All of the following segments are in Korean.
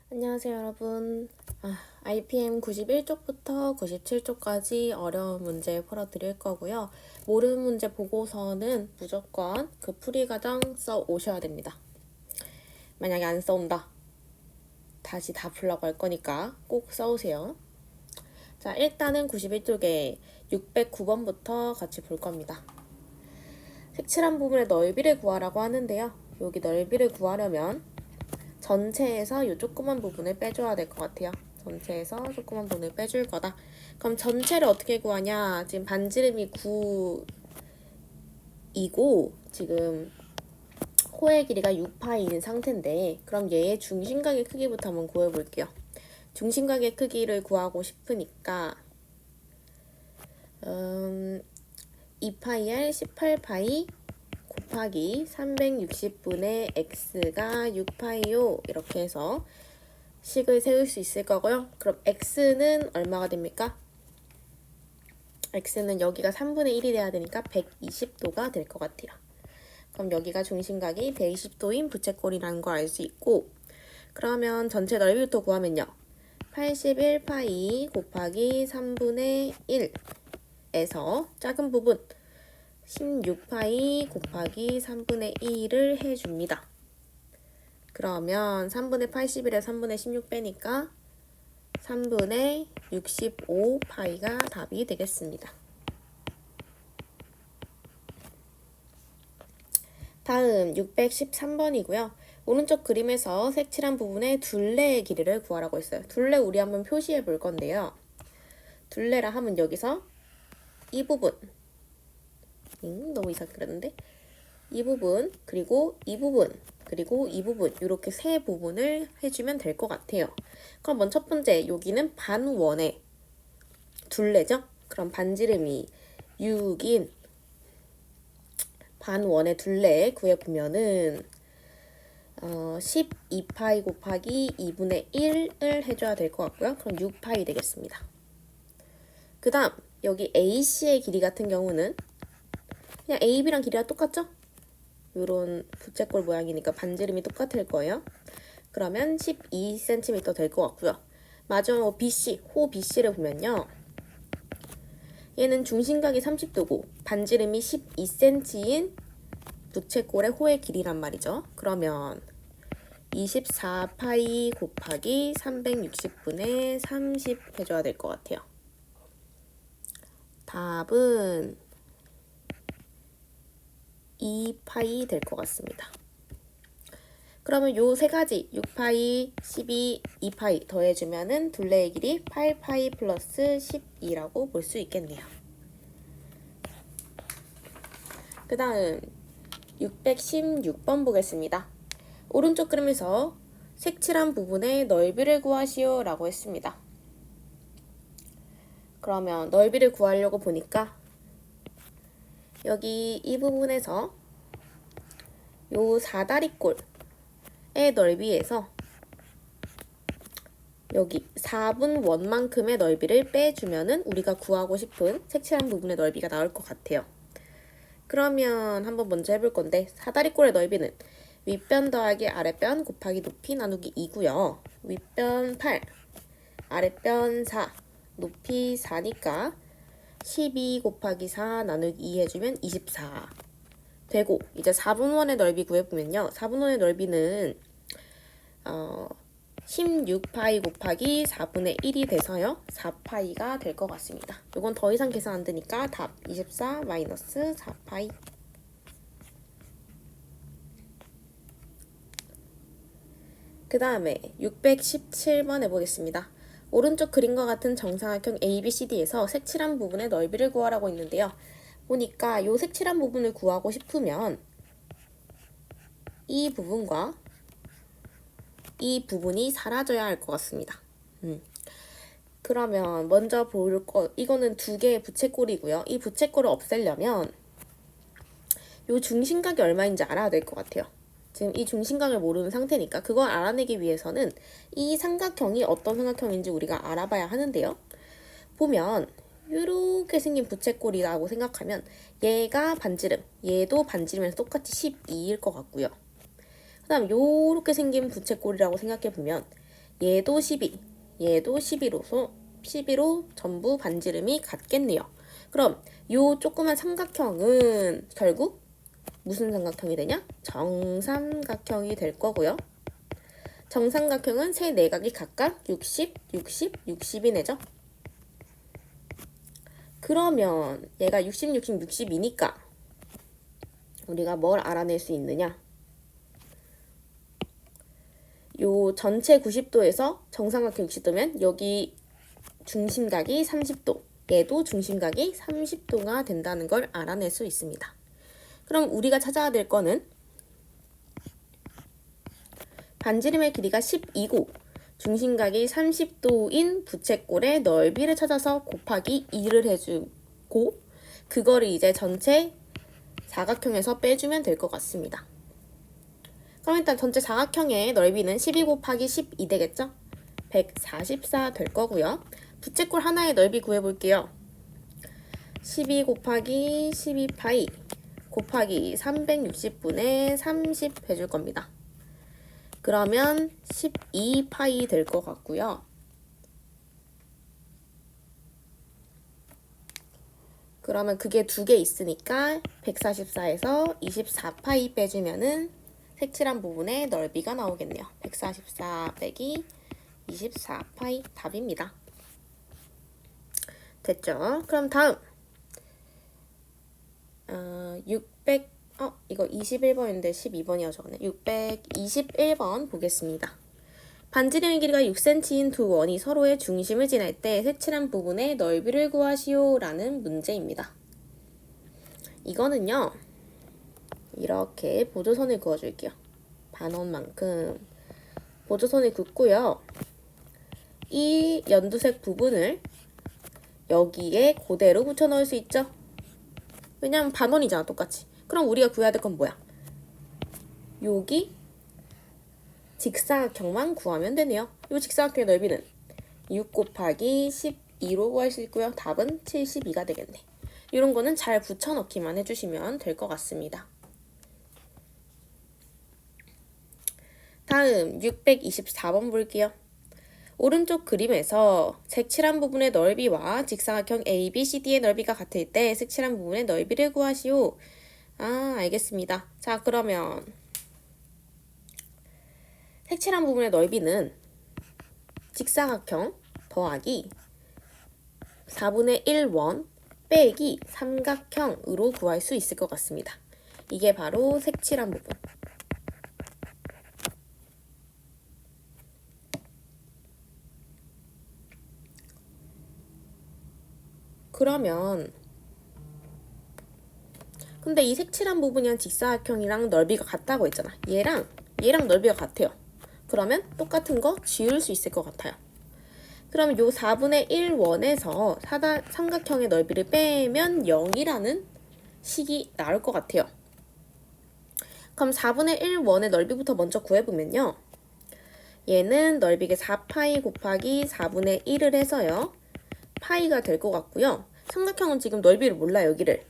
안녕하세요 여러분. IPM 91쪽부터 97쪽까지 어려운 문제 풀어드릴 거고요. 모르는 문제 보고서는 무조건 그 풀이 과정 써 오셔야 됩니다. 만약에 안 써온다, 다시 다 풀라고 할 거니까 꼭 써오세요. 자, 일단은 91쪽에 609번부터 같이 볼 겁니다. 색칠한 부분의 넓이를 구하라고 하는데요. 여기 넓이를 구하려면 전체에서 이 조그만 부분을 빼줘야 될 것 같아요. 전체에서 조그만 부분을 빼줄 거다. 그럼 전체를 어떻게 구하냐? 지금 반지름이 9이고 지금 호의 길이가 6파이인 상태인데, 그럼 얘의 중심각의 크기부터 한번 구해볼게요. 중심각의 크기를 구하고 싶으니까 2파이 r 18파이 곱하기 360분의 x가 6파이요. 이렇게 해서 식을 세울 수 있을 거고요. 그럼 x는 얼마가 됩니까? x는 여기가 3분의 1이 돼야 되니까 120도가 될 것 같아요. 그럼 여기가 중심각이 120도인 부채꼴이라는 걸 알 수 있고, 그러면 전체 넓이부터 구하면요. 81파이 곱하기 3분의 1에서 작은 부분 16파이 곱하기 3분의 1을 해줍니다. 그러면 3분의 81에 3분의 16 빼니까 3분의 65파이가 답이 되겠습니다. 다음 613번이고요. 오른쪽 그림에서 색칠한 부분의 둘레의 길이를 구하라고 했어요. 둘레 우리 한번 표시해 볼 건데요. 둘레라 하면 여기서 이 부분, 너무 이상 그렸는데, 이 부분, 그리고 이 부분, 그리고 이 부분, 이렇게 세 부분을 해주면 될 것 같아요. 그럼 먼저 첫 번째, 여기는 반원의 둘레죠? 그럼 반지름이 6인 반원의 둘레 구해보면은 12파이 곱하기 2분의 1을 해줘야 될 것 같고요. 그럼 6파이 되겠습니다. 그 다음 여기 AC의 길이 같은 경우는 그냥 AB랑 길이가 똑같죠? 요런 부채꼴 모양이니까 반지름이 똑같을 거예요. 그러면 12cm 될 것 같고요. 마지막으로 BC, 호 BC를 보면요. 얘는 중심각이 30도고 반지름이 12cm인 부채꼴의 호의 길이란 말이죠. 그러면 24파이 곱하기 360분의 30 해줘야 될 것 같아요. 답은 2파이 될 것 같습니다. 그러면 요 세 가지 6파이, 12, 2파이 더해주면은 둘레의 길이 8파이 플러스 12라고 볼 수 있겠네요. 그 다음 616번 보겠습니다. 오른쪽 그림에서 색칠한 부분의 넓이를 구하시오 라고 했습니다. 그러면 넓이를 구하려고 보니까 여기 이 부분에서 요 사다리꼴의 넓이에서 여기 4분 원만큼의 넓이를 빼주면은 우리가 구하고 싶은 색칠한 부분의 넓이가 나올 것 같아요. 그러면 한번 먼저 해볼 건데, 사다리꼴의 넓이는 윗변 더하기 아랫변 곱하기 높이 나누기 2고요. 윗변 8, 아랫변 4, 높이 4니까 12 곱하기 4 나누기 2 해주면 24 되고, 이제 4분원의 넓이 구해보면요. 4분원의 넓이는 16파이 곱하기 4분의 1이 돼서요. 4파이가 될 것 같습니다. 이건 더 이상 계산 안 되니까 답 24 마이너스 4파이. 그 다음에 617번 해보겠습니다. 오른쪽 그림과 같은 정사각형 ABCD에서 색칠한 부분의 넓이를 구하라고 했는데요. 보니까 이 색칠한 부분을 구하고 싶으면 이 부분과 이 부분이 사라져야 할 것 같습니다. 그러면 먼저 볼 거, 이거는 두 개의 부채꼴이고요. 이 부채꼴을 없애려면 이 중심각이 얼마인지 알아야 될 것 같아요. 지금 이 중심각을 모르는 상태니까 그걸 알아내기 위해서는 이 삼각형이 어떤 삼각형인지 우리가 알아봐야 하는데요. 보면 이렇게 생긴 부채꼴이라고 생각하면 얘가 반지름, 얘도 반지름에서 똑같이 12일 것 같고요. 그 다음 요렇게 생긴 부채꼴이라고 생각해보면 얘도 12, 얘도 11로 전부 반지름이 같겠네요. 그럼 요 조그만 삼각형은 결국 무슨 삼각형이 되냐? 정삼각형이 될 거고요. 정삼각형은 세 내각이 각각 60, 60, 60이 내죠. 그러면 얘가 60, 60, 60이니까 우리가 뭘 알아낼 수 있느냐? 요 전체 90도에서 정삼각형 60도면 여기 중심각이 30도, 얘도 중심각이 30도가 된다는 걸 알아낼 수 있습니다. 그럼 우리가 찾아야 될 거는 반지름의 길이가 12고 중심각이 30도인 부채꼴의 넓이를 찾아서 곱하기 2를 해주고 그거를 이제 전체 사각형에서 빼주면 될 것 같습니다. 그럼 일단 전체 사각형의 넓이는 12 곱하기 12 되겠죠? 144 될 거고요. 부채꼴 하나의 넓이 구해볼게요. 12 곱하기 12파이 곱하기 360분의 30 해줄 겁니다. 그러면 12파이 될 것 같고요. 그러면 그게 두 개 있으니까 144에서 24파이 빼주면은 색칠한 부분의 넓이가 나오겠네요. 144 빼기 24파이 답입니다. 됐죠? 그럼 다음 이거 21번인데 12번이어 적었네. 621번 보겠습니다. 반지름의 길이가 6cm인 두 원이 서로의 중심을 지날 때 색칠한 부분의 넓이를 구하시오 라는 문제입니다. 이거는요 이렇게 보조선을 그어줄게요. 반원만큼 보조선을 긋고요. 이 연두색 부분을 여기에 그대로 붙여 넣을 수 있죠. 왜냐면 반원이잖아 똑같이. 그럼 우리가 구해야 될 건 뭐야? 여기 직사각형만 구하면 되네요. 이 직사각형의 넓이는 6 곱하기 12로 구할 수 있고요. 답은 72가 되겠네. 이런 거는 잘 붙여넣기만 해주시면 될 것 같습니다. 다음 624번 볼게요. 오른쪽 그림에서 색칠한 부분의 넓이와 직사각형 ABCD의 넓이가 같을 때 색칠한 부분의 넓이를 구하시오. 알겠습니다. 자, 그러면 색칠한 부분의 넓이는 직사각형 더하기 4분의 1원 빼기 삼각형으로 구할 수 있을 것 같습니다. 이게 바로 색칠한 부분. 그러면 근데 이 색칠한 부분이랑 직사각형이랑 넓이가 같다고 했잖아. 얘랑 넓이가 같아요. 그러면 똑같은 거 지울 수 있을 것 같아요. 그럼 요 4분의 1원에서 삼각형의 넓이를 빼면 0이라는 식이 나올 것 같아요. 그럼 4분의 1원의 넓이부터 먼저 구해보면요. 얘는 넓이가 4파이 곱하기 4분의 1을 해서요. 파이가 될 것 같고요. 삼각형은 지금 넓이를 몰라 여기를.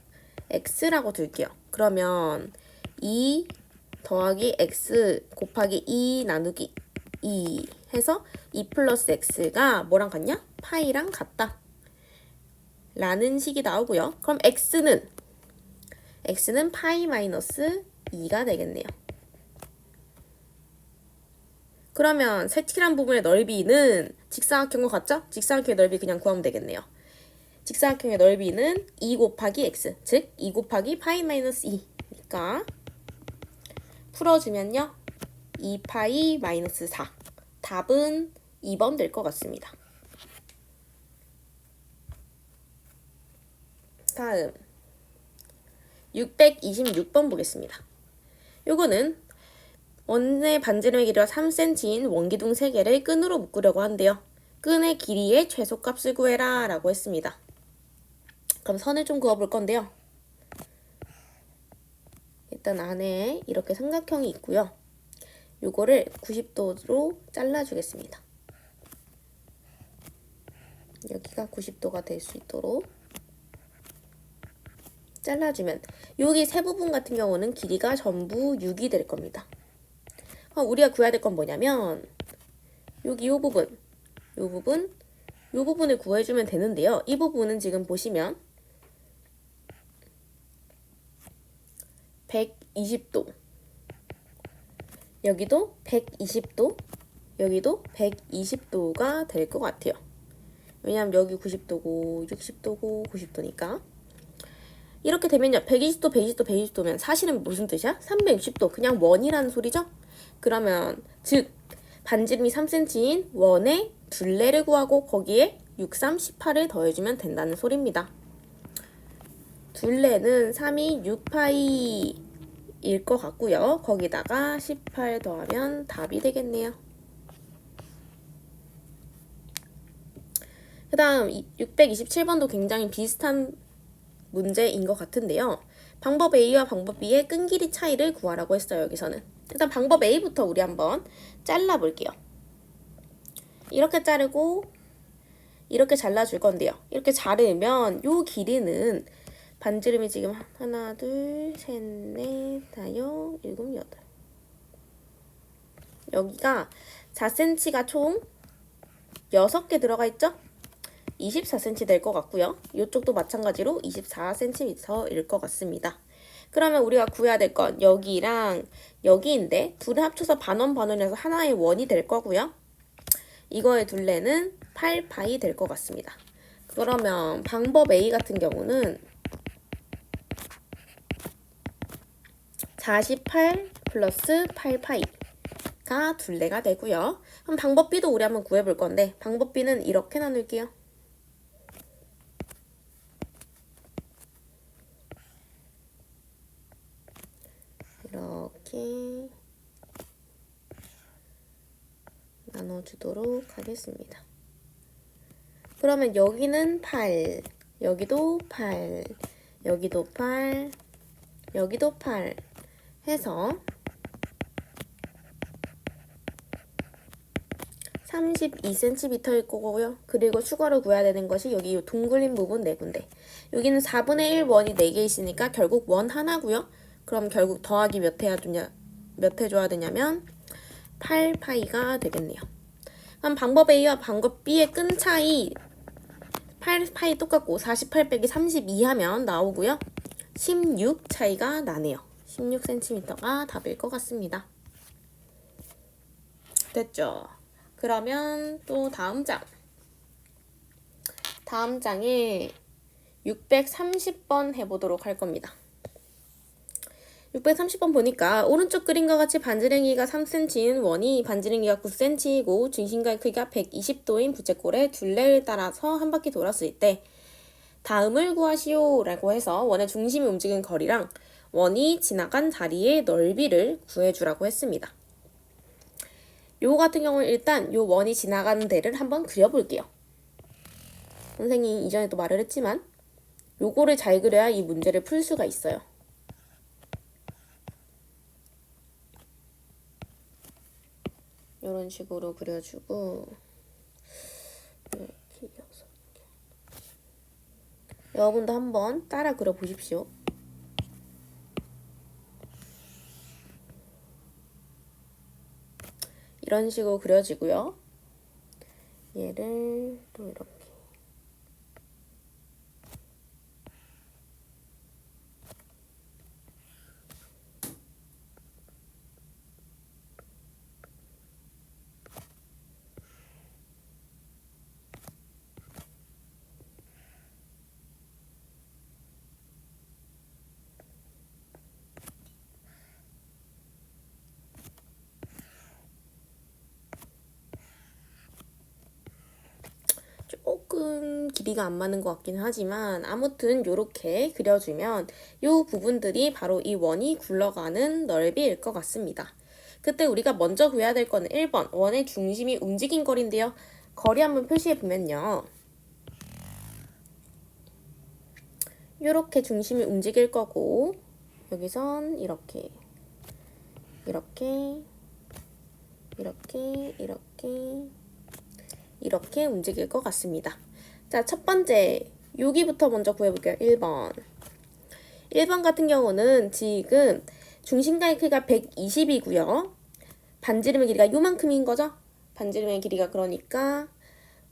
x라고 둘게요. 그러면 2 더하기 x 곱하기 2 나누기 2 해서 2 플러스 x가 뭐랑 같냐? 파이랑 같다. 라는 식이 나오고요. 그럼 x는 파이 마이너스 2가 되겠네요. 그러면 색칠한 부분의 넓이는 직사각형과 같죠? 직사각형의 넓이 그냥 구하면 되겠네요. 직사각형의 넓이는 2 곱하기 x, 즉 2 곱하기 파이 마이너스 2니까 풀어주면요. 2파이 마이너스 4. 답은 2번 될 것 같습니다. 다음 626번 보겠습니다. 요거는 원의 반지름의 길이가 3cm인 원기둥 3개를 끈으로 묶으려고 한대요. 끈의 길이의 최소값을 구해라 라고 했습니다. 그럼 선을 좀 그어볼 건데요. 일단 안에 이렇게 삼각형이 있고요. 요거를 90도로 잘라주겠습니다. 여기가 90도가 될 수 있도록 잘라주면 여기 세 부분 같은 경우는 길이가 전부 6이 될 겁니다. 우리가 구해야 될 건 뭐냐면 여기 요 부분, 요 부분, 요 부분을 구해주면 되는데요. 이 부분은 지금 보시면 120도, 여기도 120도, 여기도 120도가 될 것 같아요. 왜냐면 여기 90도고 60도고 90도니까. 이렇게 되면요. 120도, 120도, 120도면 사실은 무슨 뜻이야? 360도. 그냥 원이라는 소리죠? 그러면 즉 반지름이 3cm인 원의 둘레를 구하고 거기에 6, 3, 18을 더해주면 된다는 소리입니다. 둘레는 3이 6파이일 것 같고요. 거기다가 18 더하면 답이 되겠네요. 그 다음 627번도 굉장히 비슷한 문제인 것 같은데요. 방법 A와 방법 B의 끈 길이 차이를 구하라고 했어요. 여기서는. 일단 방법 A부터 우리 한번 잘라볼게요. 이렇게 자르고 이렇게 잘라줄 건데요. 이렇게 자르면 요 길이는 반지름이 지금 하나, 둘, 셋, 넷, 다섯, 일곱, 여덟. 여기가 4cm가 총 6개 들어가 있죠? 24cm 될 것 같고요. 이쪽도 마찬가지로 24cm일 것 같습니다. 그러면 우리가 구해야 될 건 여기랑 여기인데 둘을 합쳐서 반원반원해서 하나의 원이 될 거고요. 이거의 둘레는 8파이 될 것 같습니다. 그러면 방법 A 같은 경우는 48 플러스 8파이가 둘레가 되고요. 그럼 방법 B도 우리 한번 구해볼 건데 방법 B는 이렇게 나눌게요. 이렇게 나눠주도록 하겠습니다. 그러면 여기는 8, 여기도 8, 여기도 8, 여기도 8 해서 32cm일 거고요. 그리고 추가로 구해야 되는 것이 여기 이 둥글린 부분 4군데. 여기는 4분의 1 원이 4개 있으니까 결국 원 하나고요. 그럼 결국 더하기 몇 해줘야 되냐면 8파이가 되겠네요. 그럼 방법 A와 방법 B의 끈 차이 8파이 똑같고 48 빼기 32 하면 나오고요. 16 차이가 나네요. 16cm가 답일 것 같습니다. 됐죠? 그러면 또 다음 장에 630번 해보도록 할 겁니다. 630번 보니까 오른쪽 그림과 같이 반지름이가 3cm인 원이 반지름이가 9cm이고 중심각의 크기가 120도인 부채꼴의 둘레를 따라서 한 바퀴 돌았을 때 다음을 구하시오 라고 해서 원의 중심이 움직인 거리랑 원이 지나간 자리의 넓이를 구해주라고 했습니다. 요거 같은 경우는 일단 요 원이 지나가는 데를 한번 그려볼게요. 선생님이 이전에도 말을 했지만 요거를 잘 그려야 이 문제를 풀 수가 있어요. 이런 식으로 그려주고 이렇게 6개. 여러분도 한번 따라 그려보십시오. 이런 식으로 그려지고요. 얘를 또 이렇게 조금 길이가 안 맞는 것 같긴 하지만 아무튼 이렇게 그려주면 이 부분들이 바로 이 원이 굴러가는 넓이일 것 같습니다. 그때 우리가 먼저 구해야 될 거는 1번 원의 중심이 움직인 거리인데요. 거리 한번 표시해 보면요. 이렇게 중심이 움직일 거고 여기선 이렇게 이렇게 움직일 것 같습니다. 자, 첫 번째 여기부터 먼저 구해볼게요. 1번 같은 경우는 지금 중심각의 크기가 120이고요. 반지름의 길이가 요만큼인 거죠? 반지름의 길이가 그러니까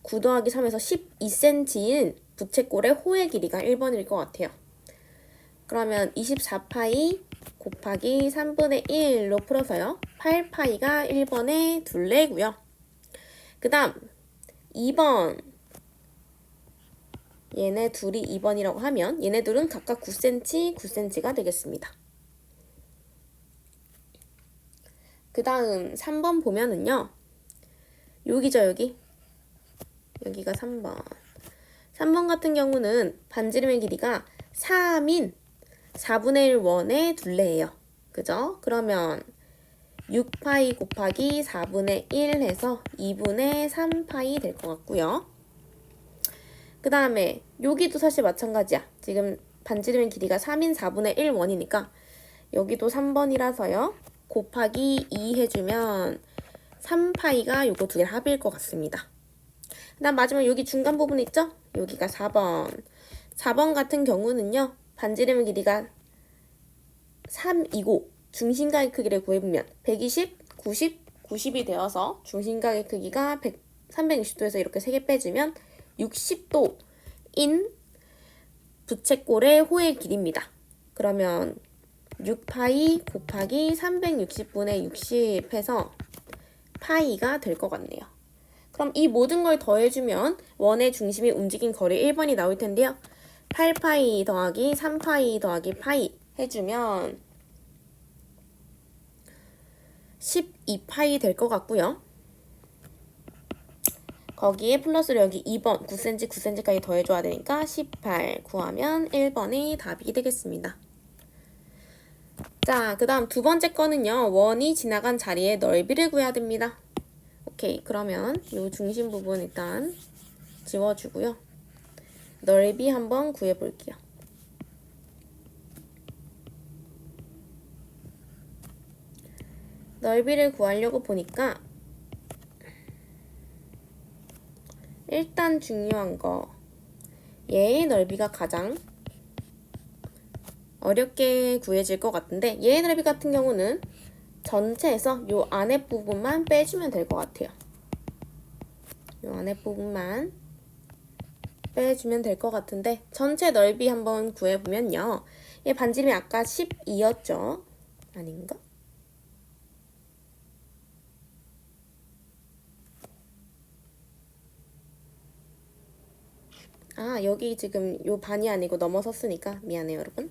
9 더하기 3에서 12cm인 부채꼴의 호의 길이가 1번일 것 같아요. 그러면 24파이 곱하기 3분의 1로 풀어서요. 8파이가 1번의 둘레고요. 그 다음 2번 얘네 둘이 2번이라고 하면 얘네 둘은 각각 9cm, 9cm가 되겠습니다. 그 다음 3번 보면은요. 여기죠, 여기. 여기가 3번. 3번 같은 경우는 반지름의 길이가 3인 4분의 1 원의 둘레예요. 그죠? 그러면 6파이 곱하기 4분의 1 해서 2분의 3파이 될 것 같고요. 그 다음에 여기도 사실 마찬가지야. 지금 반지름의 길이가 3인 4분의 1 원이니까 여기도 3번이라서요. 곱하기 2 해주면 3파이가 요거 두 개 합일 것 같습니다. 그 다음 마지막 여기 중간 부분 있죠? 여기가 4번. 4번 같은 경우는요. 반지름의 길이가 3이고 중심각의 크기를 구해보면 120, 90, 90이 되어서 중심각의 크기가 360도에서 이렇게 3개 빼주면 60도인 부채꼴의 호의 길이입니다. 그러면 6파이 곱하기 360분의 60 해서 파이가 될 것 같네요. 그럼 이 모든 걸 더해주면 원의 중심이 움직인 거리 1번이 나올 텐데요. 8파이 더하기 3파이 더하기 파이 해주면 12파이 될 것 같고요. 거기에 플러스로 여기 2번 9cm, 9cm까지 더해줘야 되니까 18 구하면 1번이 답이 되겠습니다. 자, 그 다음 두 번째 거는요. 원이 지나간 자리의 넓이를 구해야 됩니다. 오케이, 그러면 이 중심 부분 일단 지워주고요. 넓이 한번 구해볼게요. 넓이를 구하려고 보니까 일단 중요한 거 얘의 넓이가 가장 어렵게 구해질 것 같은데 얘의 넓이 같은 경우는 전체에서 요 안에 부분만 빼주면 될 것 같아요. 요 안에 부분만 빼주면 될 것 같은데 전체 넓이 한번 구해보면요. 얘 반지름이 아까 12였죠? 아닌가? 아, 여기 지금 요 반이 아니고 넘어섰으니까 미안해요, 여러분.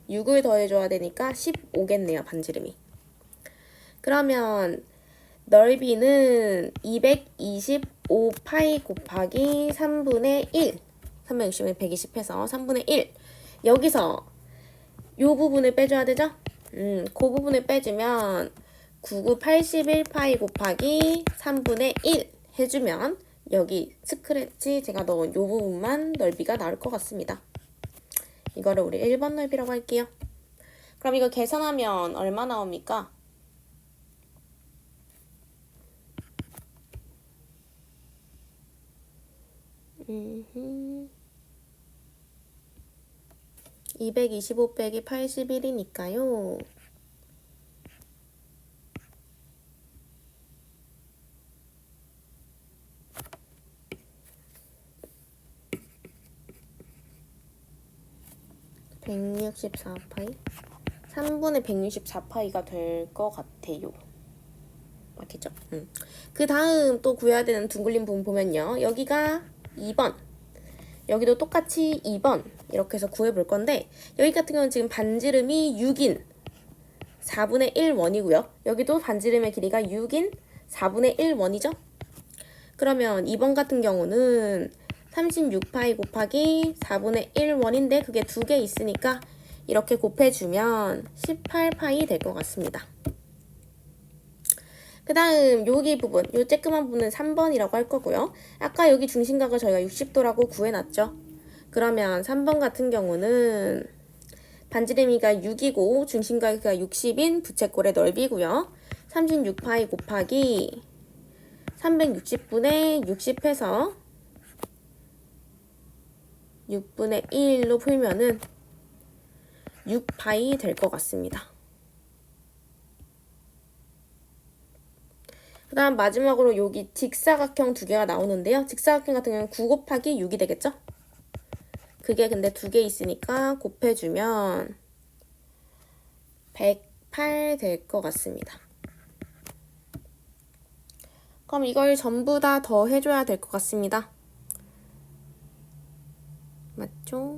6을 더해줘야 되니까 15겠네요, 반지름이. 그러면 넓이는 225파이 곱하기 3분의 1. 360은 120 해서 3분의 1. 여기서 요 부분을 빼줘야 되죠? 그 부분을 빼주면 9981파이 곱하기 3분의 1 해주면 여기 스크래치 제가 넣은 요 부분만 넓이가 나올 것 같습니다. 이거를 우리 1번 넓이라고 할게요. 그럼 이거 계산하면 얼마 나옵니까? 음, 225 빼기 81이니까요. (164파이) 3분의 164파이가 될 것 같아요. 맞겠죠? 그 다음 또 구해야 되는 둥글린 부분 보면요. 여기가 2번. 여기도 똑같이 2번. 이렇게 해서 구해볼 건데 여기 같은 경우는 지금 반지름이 6인 4분의 1 원이고요. 여기도 반지름의 길이가 6인 4분의 1 원이죠. 그러면 2번 같은 경우는 36파이 곱하기 4분의 1 원인데 그게 두 개 있으니까 이렇게 곱해주면 18파이 될 것 같습니다. 그 다음 여기 부분, 요 쬐끄만 부분은 3번이라고 할 거고요. 아까 여기 중심각을 저희가 60도라고 구해놨죠. 그러면 3번 같은 경우는 반지름이가 6이고 중심각이 60인 부채꼴의 넓이고요. 36파이 곱하기 360분의 60 해서 6분의 1로 풀면은 6파이 될 것 같습니다. 그 다음 마지막으로 여기 직사각형 두 개가 나오는데요. 직사각형 같은 경우는 9 곱하기 6이 되겠죠? 그게 근데 두 개 있으니까 곱해주면 108 될 것 같습니다. 그럼 이걸 전부 다 더해줘야 될 것 같습니다. 맞죠?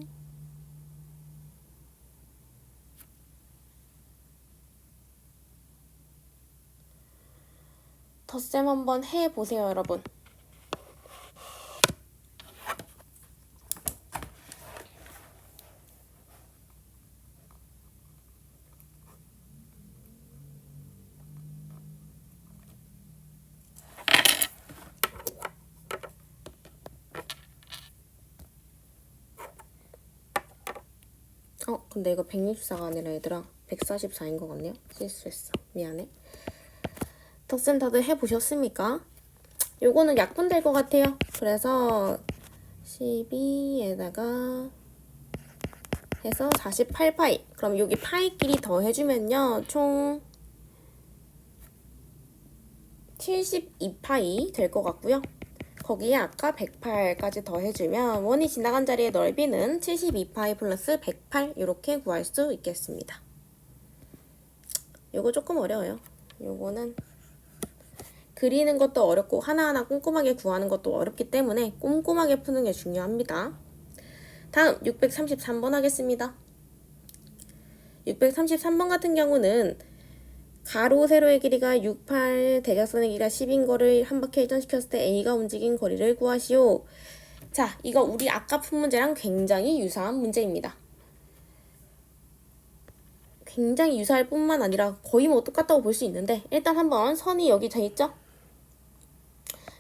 덧셈 한번 해보세요, 여러분. 근데 이거 164가 아니라 얘들아 144인 것 같네요. 실수했어. 미안해. 덧셈 다들 해보셨습니까? 요거는 약분될 것 같아요. 그래서 12에다가 해서 48파이. 그럼 여기 파이끼리 더해주면요. 총 72파이 될 것 같고요. 거기에 아까 108까지 더해주면 원이 지나간 자리의 넓이는 72파이 플러스 108 이렇게 구할 수 있겠습니다. 요거 조금 어려워요. 요거는 그리는 것도 어렵고 하나하나 꼼꼼하게 구하는 것도 어렵기 때문에 꼼꼼하게 푸는 게 중요합니다. 다음 633번 하겠습니다. 633번 같은 경우는 가로 세로의 길이가 6, 8, 대각선의 길이가 10인 거를 한 바퀴 회전시켰을 때 A가 움직인 거리를 구하시오. 자, 이거 우리 아까 푼 문제랑 굉장히 유사한 문제입니다. 굉장히 유사할 뿐만 아니라 거의 뭐 똑같다고 볼 수 있는데 일단 한번 선이 여기 돼 있죠?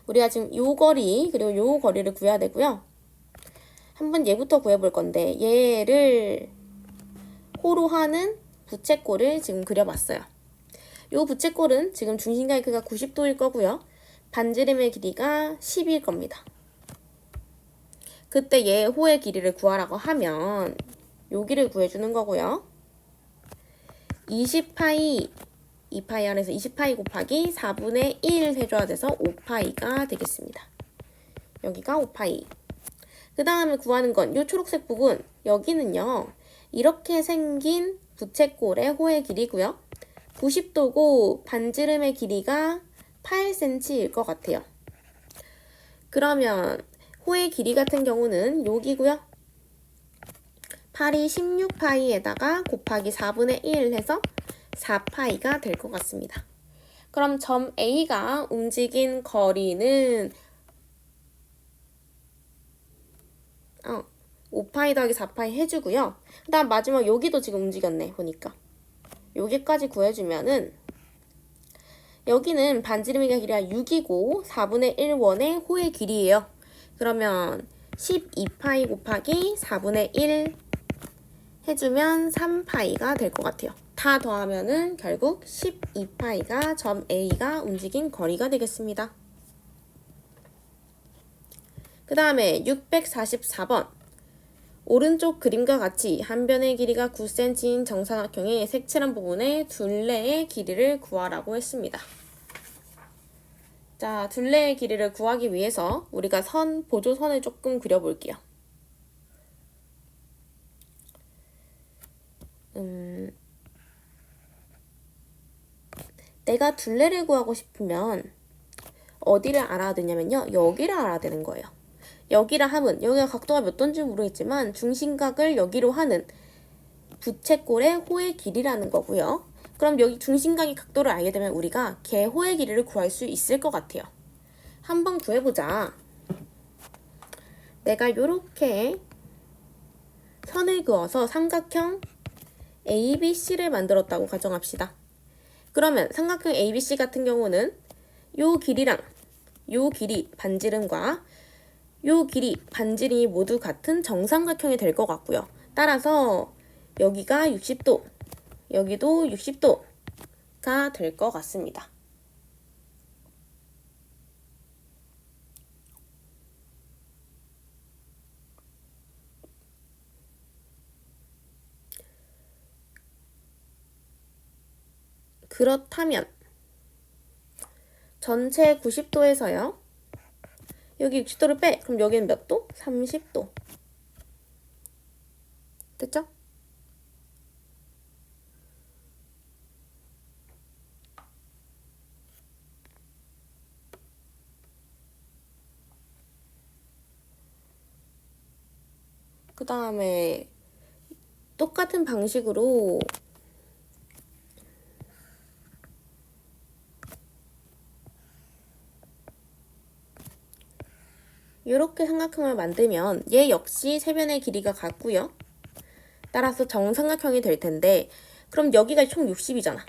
우리가 지금 요 거리 그리고 요 거리를 구해야 되고요. 한번 얘부터 구해볼 건데 얘를 호로 하는 부채꼴을 지금 그려봤어요. 요 부채꼴은 지금 중심각의 크기가 90도일 거고요. 반지름의 길이가 10일 겁니다. 그때 얘 호의 길이를 구하라고 하면 여기를 구해주는 거고요. 20파이 2파이 안에서 20파이 곱하기 4분의 1 해줘야 돼서 5파이가 되겠습니다. 여기가 5파이. 그 다음에 구하는 건 이 초록색 부분 여기는요. 이렇게 생긴 부채꼴의 호의 길이고요. 90도고 반지름의 길이가 8cm일 것 같아요. 그러면 호의 길이 같은 경우는 여기고요. 8이 16파이에다가 곱하기 4분의 1 해서 4파이가 될 것 같습니다. 그럼 점 A가 움직인 거리는 5파이 더하기 4파이 해주고요. 그 다음 마지막 여기도 지금 움직였네 보니까. 여기까지 구해주면은 여기는 반지름의 길이가 6이고 4분의 1 원의 호의 길이에요. 그러면 12파이 곱하기 4분의 1 해주면 3파이가 될 것 같아요. 다 더하면은 결국 12파이가 점 A가 움직인 거리가 되겠습니다. 그 다음에 644번. 오른쪽 그림과 같이 한 변의 길이가 9cm인 정사각형의 색칠한 부분의 둘레의 길이를 구하라고 했습니다. 자, 둘레의 길이를 구하기 위해서 우리가 보조선을 조금 그려볼게요. 내가 둘레를 구하고 싶으면 어디를 알아야 되냐면요. 여기를 알아야 되는 거예요. 여기라 함은 여기가 각도가 몇 도인지 모르겠지만 중심각을 여기로 하는 부채꼴의 호의 길이라는 거고요. 그럼 여기 중심각의 각도를 알게 되면 우리가 걔 호의 길이를 구할 수 있을 것 같아요. 한번 구해보자. 내가 이렇게 선을 그어서 삼각형 ABC를 만들었다고 가정합시다. 그러면 삼각형 ABC 같은 경우는 요 길이랑 요 길이 반지름과 요 길이 반지름이 모두 같은 정삼각형이 될 것 같고요. 따라서 여기가 60도, 여기도 60도가 될 것 같습니다. 그렇다면 전체 90도에서요. 여기 60도를 빼. 그럼 여기는 몇 도? 30도. 됐죠? 그 다음에 똑같은 방식으로 이렇게 삼각형을 만들면 얘 역시 세변의 길이가 같고요. 따라서 정삼각형이 될 텐데 그럼 여기가 총 60이잖아.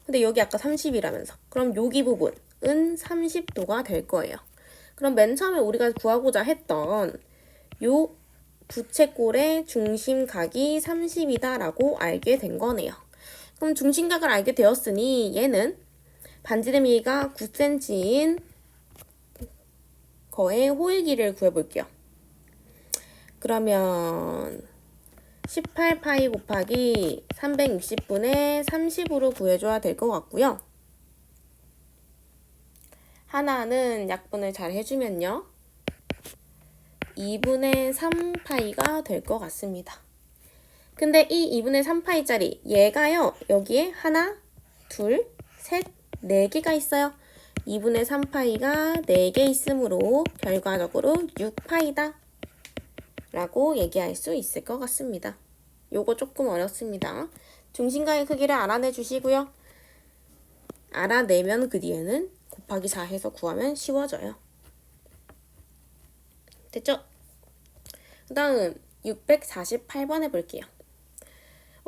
근데 여기 아까 30이라면서. 그럼 여기 부분은 30도가 될 거예요. 그럼 맨 처음에 우리가 구하고자 했던 요 부채꼴의 중심각이 30이다 라고 알게 된 거네요. 그럼 중심각을 알게 되었으니 얘는 반지름이가 9cm인 거의 호의 길이를 구해볼게요. 그러면 18파이 곱하기 360분의 30으로 구해줘야 될 것 같고요. 하나는 약분을 잘 해주면요. 2분의 3파이가 될 것 같습니다. 근데 이 2분의 3파이짜리 얘가요. 여기에 하나, 둘, 셋, 4개가 있어요. 2분의 3파이가 4개 있으므로 결과적으로 6파이다 라고 얘기할 수 있을 것 같습니다. 요거 조금 어렵습니다. 중심각의 크기를 알아내 주시고요. 알아내면 그 뒤에는 곱하기 4 해서 구하면 쉬워져요. 됐죠? 그 다음 648번 해볼게요.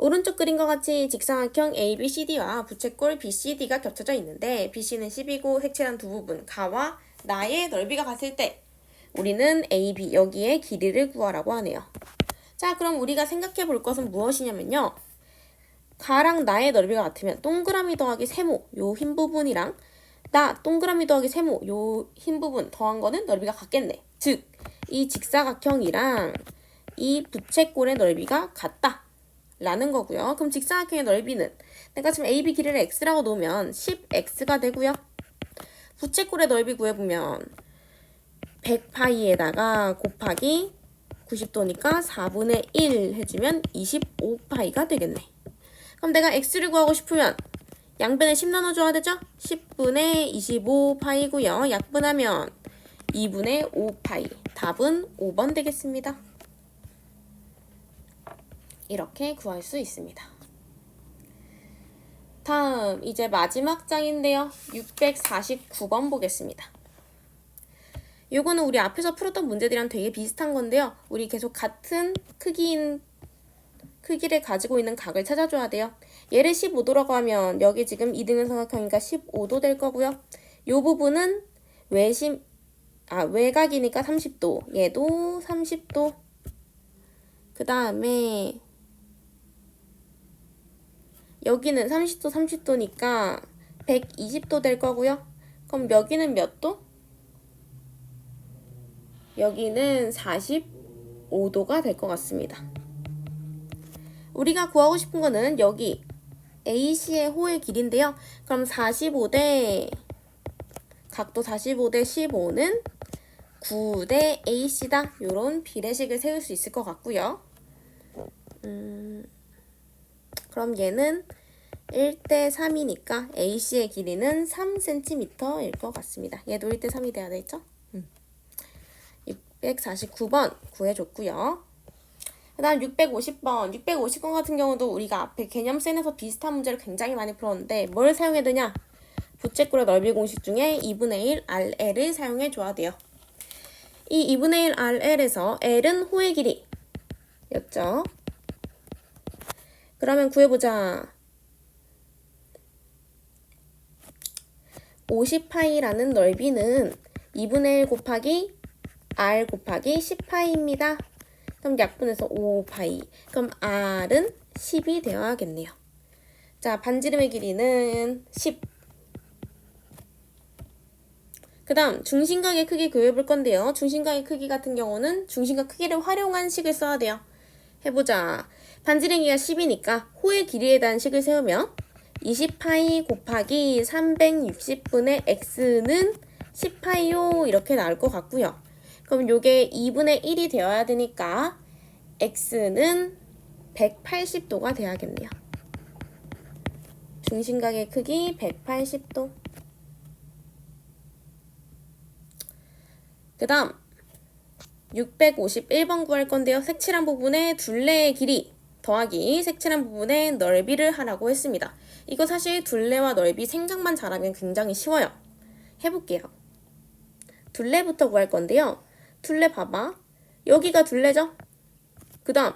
오른쪽 그림과 같이 직사각형 ABCD와 부채꼴 BCD가 겹쳐져 있는데 BC는 10이고 색칠한 두 부분 가와 나의 넓이가 같을 때 우리는 AB 여기에 길이를 구하라고 하네요. 자, 그럼 우리가 생각해 볼 것은 무엇이냐면요. 가랑 나의 넓이가 같으면 동그라미 더하기 세모 요 흰 부분이랑 나 동그라미 더하기 세모 요 흰 부분 더한 거는 넓이가 같겠네. 즉, 이 직사각형이랑 이 부채꼴의 넓이가 같다 라는 거고요. 그럼 직사각형의 넓이는 내가 지금 AB 길이를 x라고 놓으면 10x가 되고요. 부채꼴의 넓이 구해보면 100파이에다가 곱하기 90도니까 4분의 1 해주면 25파이가 되겠네. 그럼 내가 x를 구하고 싶으면 양변에 10 나눠줘야 되죠? 10분의 25파이고요. 약분하면 2분의 5파이. 답은 5번 되겠습니다. 이렇게 구할 수 있습니다. 다음 이제 마지막 장인데요. 649번 보겠습니다. 요거는 우리 앞에서 풀었던 문제들이랑 되게 비슷한 건데요. 우리 계속 같은 크기를 가지고 있는 각을 찾아줘야 돼요. 얘를 15도라고 하면 여기 지금 2등분 삼각형이니까 15도 될 거고요. 요 부분은 외곽이니까 30도. 얘도 30도. 그 다음에 여기는 30도, 30도니까 120도 될 거고요. 그럼 여기는 몇 도? 여기는 45도가 될 것 같습니다. 우리가 구하고 싶은 거는 여기 AC의 호의 길이인데요. 그럼 45대 각도 45대 15는 9대 AC다. 이런 비례식을 세울 수 있을 것 같고요. 그럼 얘는 1대 3이니까 AC의 길이는 3cm일 것 같습니다. 얘도 1대 3이 돼야 되겠죠? 649번 구해줬고요. 그 다음 650번. 650번 같은 경우도 우리가 앞에 개념센에서 비슷한 문제를 굉장히 많이 풀었는데 뭘 사용해야 되냐? 부채꼴의 넓이 공식 중에 2분의 1 RL을 사용해 줘야 돼요. 이 2분의 1 RL에서 L은 호의 길이 였죠. 그러면 구해보자. 50파이라는 넓이는 2분의 1 곱하기 R 곱하기 10파이입니다. 그럼 약분해서 5파이. 그럼 R은 10이 되어야겠네요. 자, 반지름의 길이는 10. 그 다음 중심각의 크기 구해볼 건데요. 중심각의 크기 같은 경우는 중심각 크기를 활용한 식을 써야 돼요. 해보자. 반지름이가 10이니까 호의 길이에 대한 식을 세우면 20파이 곱하기 360분의 x는 10파이요. 이렇게 나올 것 같고요. 그럼 요게 2분의 1이 되어야 되니까 x는 180도가 돼야겠네요. 중심각의 크기 180도. 그 다음 651번 구할 건데요. 색칠한 부분의 둘레의 길이 더하기 색칠한 부분의 넓이를 하라고 했습니다. 이거 사실 둘레와 넓이 생각만 잘하면 굉장히 쉬워요. 해볼게요. 둘레부터 구할 건데요. 둘레 봐봐. 여기가 둘레죠? 그 다음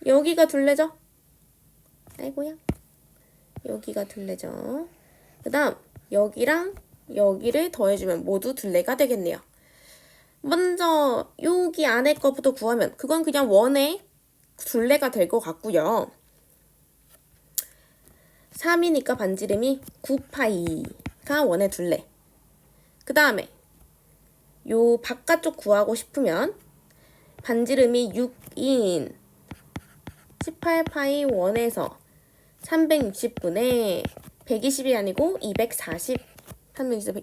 여기가 둘레죠? 아이고야. 여기가 둘레죠. 그 다음 여기랑 여기를 더해주면 모두 둘레가 되겠네요. 먼저 여기 안에 거부터 구하면 그건 그냥 원의 둘레가 될 것 같고요. 3이니까 반지름이 9파이가 원의 둘레. 그 다음에 요 바깥쪽 구하고 싶으면 반지름이 6인 18파이 원에서 360분의 120이 아니고 240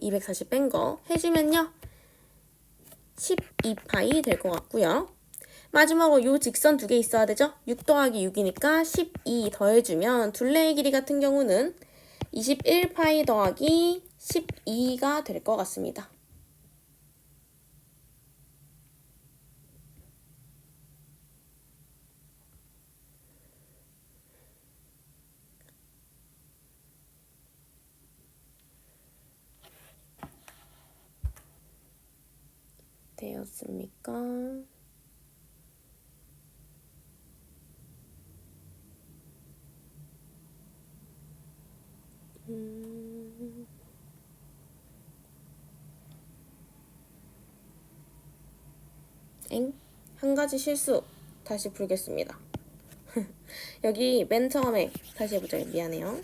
240 뺀 거 해주면요 12파이 될 것 같고요. 마지막으로 요 직선 두 개 있어야 되죠? 6 더하기 6이니까 12 더해주면 둘레의 길이 같은 경우는 21파이 더하기 12가 될 것 같습니다. 되었습니까? 한 가지 실수 다시 풀겠습니다. 여기 맨 처음에 다시 해보자. 미안해요.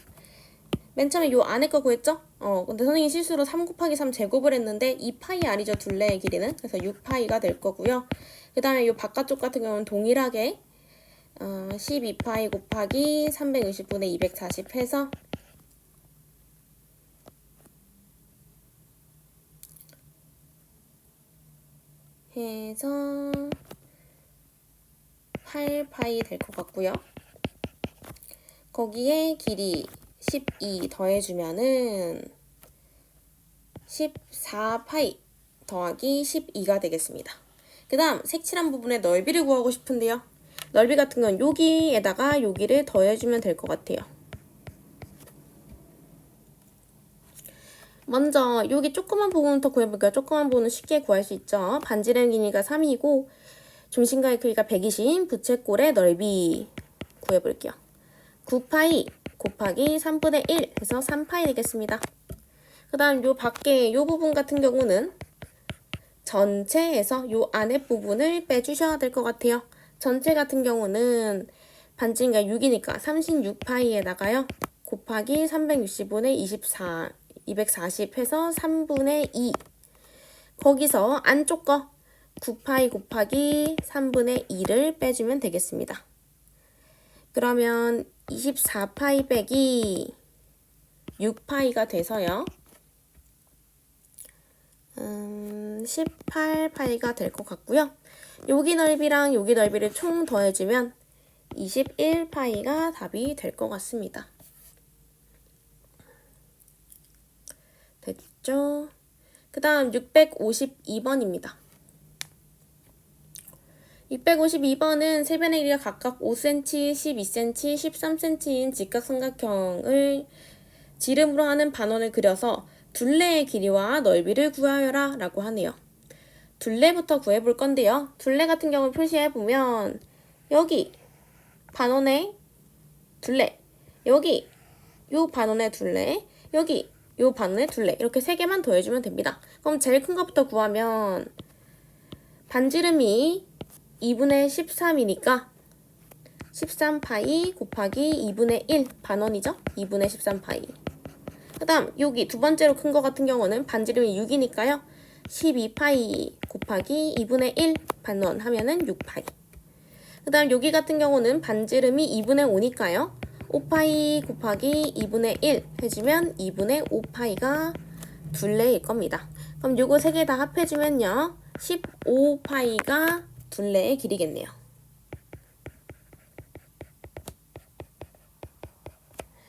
맨 처음에 요 안에 거 구했죠? 근데 선생님이 실수로 3 곱하기 3 제곱을 했는데 2파이 아니죠, 둘레의 길이는. 그래서 6파이가 될 거고요. 그 다음에 요 바깥쪽 같은 경우는 동일하게 12파이 곱하기 360분의 240 해서 해서 8파이 될 것 같고요. 거기에 길이 12 더해주면은 14파이 더하기 12가 되겠습니다. 그 다음 색칠한 부분의 넓이를 구하고 싶은데요. 넓이 같은 건 여기에다가 여기를 더해주면 될 것 같아요. 먼저 여기 조그만 부분부터 구해볼게요. 조그만 부분은 쉽게 구할 수 있죠. 반지름 길이가 3이고 중심각의 크기가 120, 부채꼴의 넓이 구해볼게요. 9파이 곱하기 3분의 1 해서 3파이 되겠습니다. 그 다음 요 밖에 요 부분 같은 경우는 전체에서 요 안에 부분을 빼주셔야 될 것 같아요. 전체 같은 경우는 반지름가 6이니까 36파이에다가요. 곱하기 360분의 24, 240 해서 3분의 2. 거기서 안쪽 거 9파이 곱하기 3분의 2를 빼주면 되겠습니다. 그러면 24파이 빼기 6파이가 돼서요. 18파이가 될 것 같고요. 여기 넓이랑 여기 넓이를 총 더해주면 21파이가 답이 될 것 같습니다. 됐죠? 그 다음 652번입니다. 652번은 세 변의 길이가 각각 5cm, 12cm, 13cm인 직각삼각형을 지름으로 하는 반원을 그려서 둘레의 길이와 넓이를 구하여라 라고 하네요. 둘레부터 구해볼 건데요. 둘레 같은 경우 표시해보면 여기 반원의 둘레, 여기 요 반원의 둘레, 여기 요 반원의 둘레 이렇게 세 개만 더해주면 됩니다. 그럼 제일 큰 것부터 구하면 반지름이 2분의 13이니까 13파이 곱하기 2분의 1 반원이죠? 2분의 13파이. 그 다음 여기 두 번째로 큰 거 같은 경우는 반지름이 6이니까요. 12파이 곱하기 2분의 1 반원 하면은 6파이. 그 다음 여기 같은 경우는 반지름이 2분의 5니까요. 5파이 곱하기 2분의 1 해주면 2분의 5파이가 둘레일 겁니다. 그럼 요거 3개 다 합해주면요. 15파이가 둘레의 길이겠네요.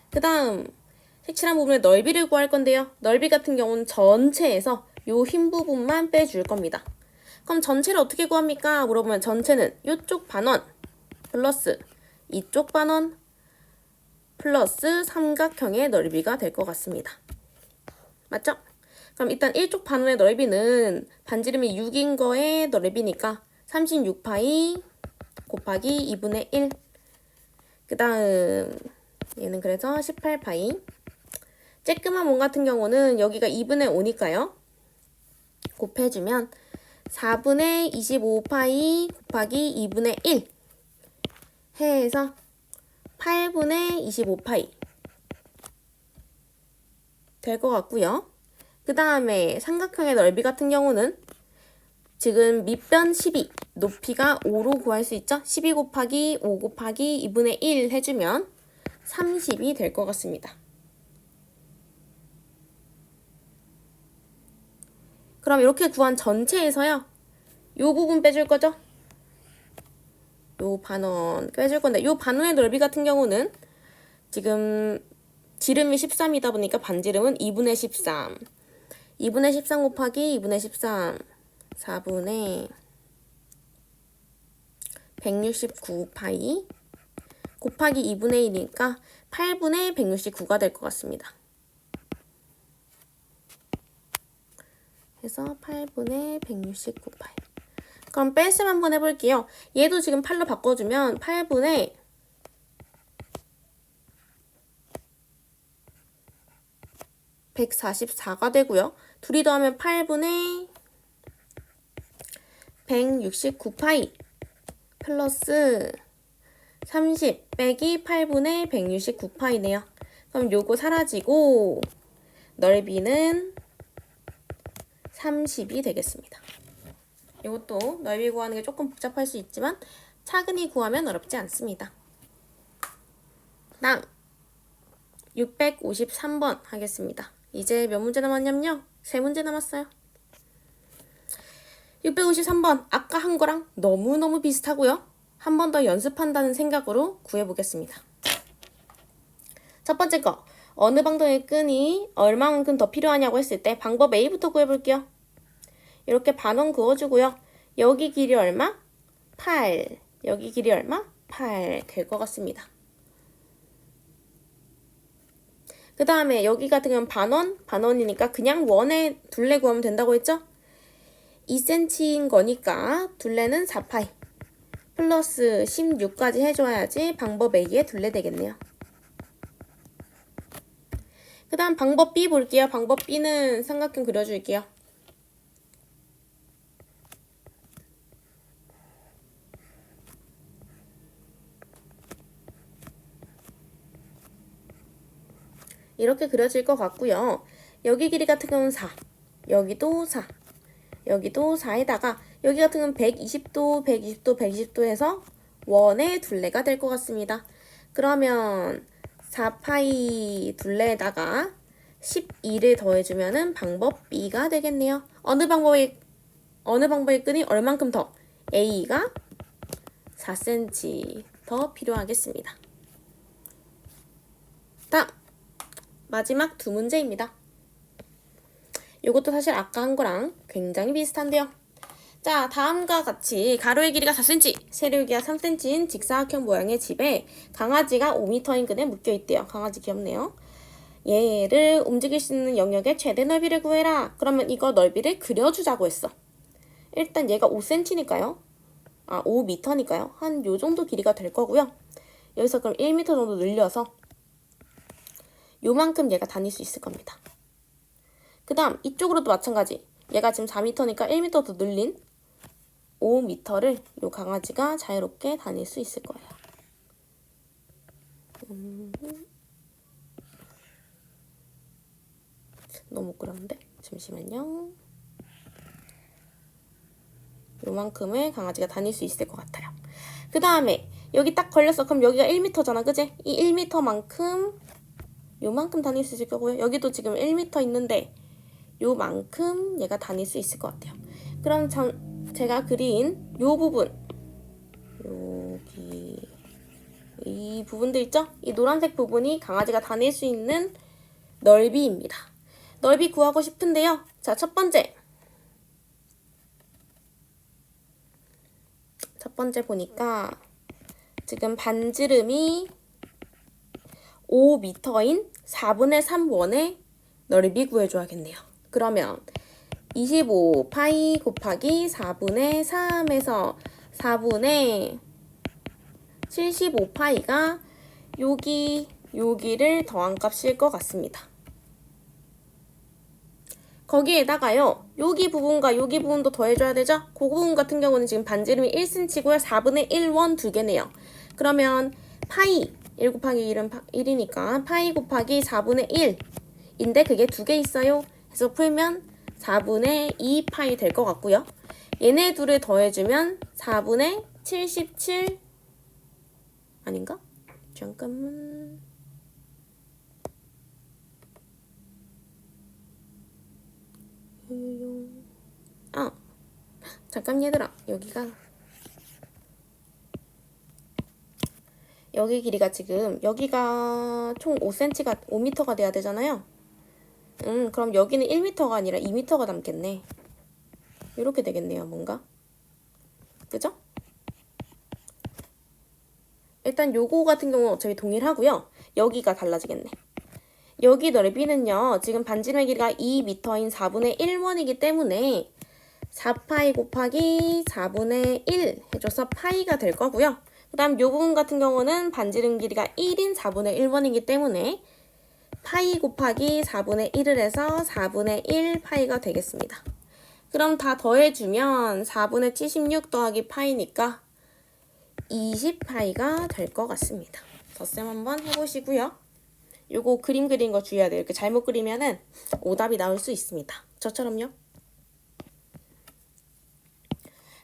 그 다음 색칠한 부분의 넓이를 구할 건데요. 넓이 같은 경우는 전체에서 요 흰 부분만 빼줄 겁니다. 그럼 전체를 어떻게 구합니까? 물어보면 전체는 이쪽 반원 플러스 이쪽 반원 플러스 삼각형의 넓이가 될 것 같습니다. 맞죠? 그럼 일단 이쪽 반원의 넓이는 반지름이 6인 거의 넓이니까 36파이 곱하기 2분의 1. 그 다음 얘는 그래서 18파이. 쬐끄만 몸 같은 경우는 여기가 2분의 5니까요. 곱해주면 4분의 25파이 곱하기 2분의 1 해서 8분의 25파이 될 것 같고요. 그 다음에 삼각형의 넓이 같은 경우는 지금 밑변 12, 높이가 5로 구할 수 있죠? 12 곱하기 5 곱하기 2분의 1 해주면 30이 될 것 같습니다. 그럼 이렇게 구한 전체에서요. 요 부분 빼줄 거죠? 요 반원 빼줄 건데 요 반원의 넓이 같은 경우는 지금 지름이 13이다 보니까 반지름은 2분의 13. 2분의 13 곱하기 2분의 13. 4분의 169파이 곱하기 2분의 1이니까 8분의 169가 될 것 같습니다. 그래서 8분의 169파이. 그럼 뺄셈 한번 해볼게요. 얘도 지금 8로 바꿔주면 8분의 144가 되고요. 둘이 더하면 8분의 169파이 플러스 30 빼기 8분의 169파이네요. 그럼 요거 사라지고 넓이는 30이 되겠습니다. 이것도 넓이 구하는 게 조금 복잡할 수 있지만 차근히 구하면 어렵지 않습니다. 다음 653번 하겠습니다. 이제 몇 문제 남았냐면요. 3문제 남았어요. 653번 아까 한 거랑 너무너무 비슷하고요. 한 번 더 연습한다는 생각으로 구해보겠습니다. 첫 번째 거 어느 방정의 끈이 얼마만큼 더 필요하냐고 했을 때 방법 A부터 구해볼게요. 이렇게 반원 그어주고요. 여기 길이 얼마? 8. 여기 길이 얼마? 8 될 것 같습니다. 그 다음에 여기 같은 경우는 반원이니까 그냥 원의 둘레 구하면 된다고 했죠? 2cm인 거니까 둘레는 4파이 플러스 16까지 해줘야지 방법 A의 둘레 되겠네요. 그 다음 방법 B 볼게요. 방법 B는 삼각형 그려줄게요. 이렇게 그려질 것 같고요. 여기 길이 같은 경우는 4, 여기도 4, 여기도 4에다가 여기 같은 경우는 120도, 120도, 120도 해서 원의 둘레가 될 것 같습니다. 그러면 4파이 둘레에다가 12를 더해주면은 방법 B가 되겠네요. 어느 방법의 끈이 얼만큼 더? A가 4cm 더 필요하겠습니다. 다음 마지막 두 문제입니다. 이것도 사실 아까 한 거랑 굉장히 비슷한데요. 자, 다음과 같이 가로의 길이가 4cm, 세로의 길이가 3cm인 직사각형 모양의 집에 강아지가 5m인 끈에 묶여있대요. 강아지 귀엽네요. 얘를 움직일 수 있는 영역의 최대 넓이를 구해라. 그러면 이거 넓이를 그려주자고 했어. 일단 얘가 5cm니까요. 5m니까요. 한 요 정도 길이가 될 거고요. 여기서 그럼 1m 정도 늘려서 요만큼 얘가 다닐 수 있을 겁니다. 그 다음 이쪽으로도 마찬가지. 얘가 지금 4m니까 1m 더 늘린 5m를 요 강아지가 자유롭게 다닐 수 있을 거예요. 너무 그런데 잠시만요. 요만큼을 강아지가 다닐 수 있을 것 같아요. 그 다음에 여기 딱 걸렸어. 그럼 여기가 1m잖아. 그지? 이 1m만큼 요만큼 다닐 수 있을 거고요. 여기도 지금 1m 있는데 요만큼 얘가 다닐 수 있을 것 같아요. 그럼 제가 그린 요 부분, 여기 이 부분들 있죠? 이 노란색 부분이 강아지가 다닐 수 있는 넓이입니다. 넓이 구하고 싶은데요. 자, 첫 번째 보니까 지금 반지름이 5m인 4분의 3 원의 넓이 구해줘야겠네요. 그러면 25파이 곱하기 4분의 3에서 4분의 75파이가 여기를 더한 값일 것 같습니다. 거기에다가요, 여기 부분과 여기 부분도 더해줘야 되죠? 그 부분 같은 경우는 지금 반지름이 1cm고요. 4분의 1원 두 개네요. 그러면 파이, 1 곱하기 1은 1이니까 파이 곱하기 4분의 1인데 그게 두 개 있어요. 그래서 풀면 4분의 2파이 될 것 같고요. 얘네 둘을 더해주면 4분의 77 아닌가? 잠깐만. 잠깐 얘들아. 여기 길이가 지금 여기가 총 5m가 돼야 되잖아요. 그럼 여기는 1m가 아니라 2m가 남겠네. 이렇게 되겠네요, 뭔가. 그죠? 일단 요거 같은 경우는 어차피 동일하고요. 여기가 달라지겠네. 여기 넓이는요. 지금 반지름의 길이가 2m인 4분의 1원이기 때문에 4파이 곱하기 4분의 1 해줘서 파이가 될 거고요. 그 다음 요 부분 같은 경우는 반지름 길이가 1인 4분의 1원이기 때문에 파이 곱하기 4분의 1을 해서 4분의 1 파이가 되겠습니다. 그럼 다 더해주면 4분의 76 더하기 파이니까 20파이가 될 것 같습니다. 덧셈 한번 해보시고요. 요거 그림 그린 거 주의해야 돼요. 이렇게 잘못 그리면은 오답이 나올 수 있습니다. 저처럼요.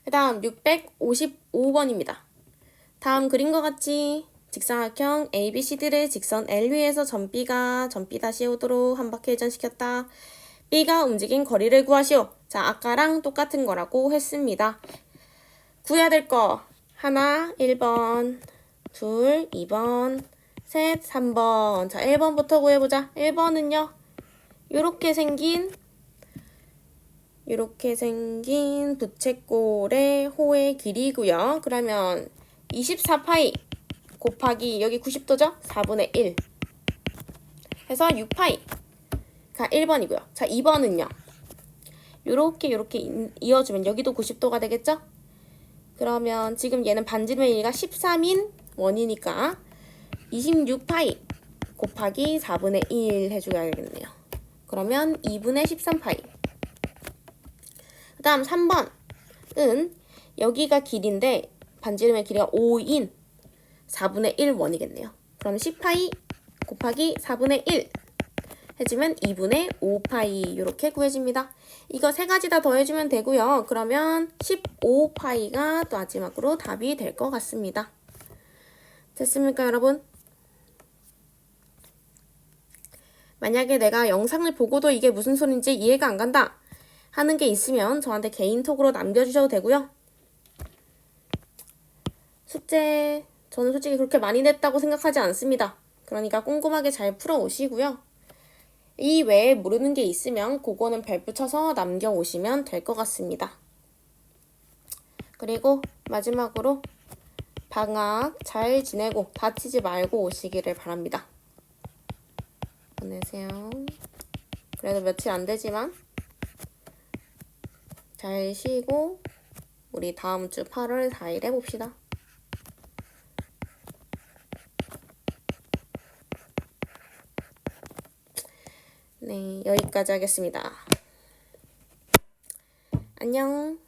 그 다음 655번입니다. 다음 그림과 같이 직사각형 ABCD를 직선 L 위에서 점 B가 점 B 다시 오도록 한 바퀴 회전시켰다. B가 움직인 거리를 구하시오. 자, 아까랑 똑같은 거라고 했습니다. 구해야 될 거 하나 1번, 둘 2번, 셋 3번. 자, 1번부터 구해보자. 1번은요. 요렇게 생긴 부채꼴의 호의 길이고요. 그러면 24파이 곱하기 여기 90도죠? 4분의 1 해서 6파이가 1번이고요. 자, 2번은요. 요렇게 이어주면 여기도 90도가 되겠죠? 그러면 지금 얘는 반지름의 길이가 13인 원이니까 26파이 곱하기 4분의 1 해줘야겠네요. 그러면 2분의 13파이. 그 다음 3번은 여기가 길인데 반지름의 길이가 5인 4분의 1 원이겠네요. 그럼 10파이 곱하기 4분의 1 해주면 2분의 5파이 이렇게 구해집니다. 이거 세 가지 다 더해주면 되고요. 그러면 15파이가 마지막으로 답이 될 것 같습니다. 됐습니까, 여러분? 만약에 내가 영상을 보고도 이게 무슨 소린지 이해가 안 간다 하는 게 있으면 저한테 개인톡으로 남겨주셔도 되고요. 숙제 저는 솔직히 그렇게 많이 냈다고 생각하지 않습니다. 그러니까 꼼꼼하게 잘 풀어오시고요. 이 외에 모르는 게 있으면 그거는 별표 쳐서 남겨오시면 될 것 같습니다. 그리고 마지막으로 방학 잘 지내고 다치지 말고 오시기를 바랍니다. 보내세요. 그래도 며칠 안 되지만 잘 쉬고 우리 다음 주 8월 4일에 봅시다. 네, 여기까지 하겠습니다. 안녕.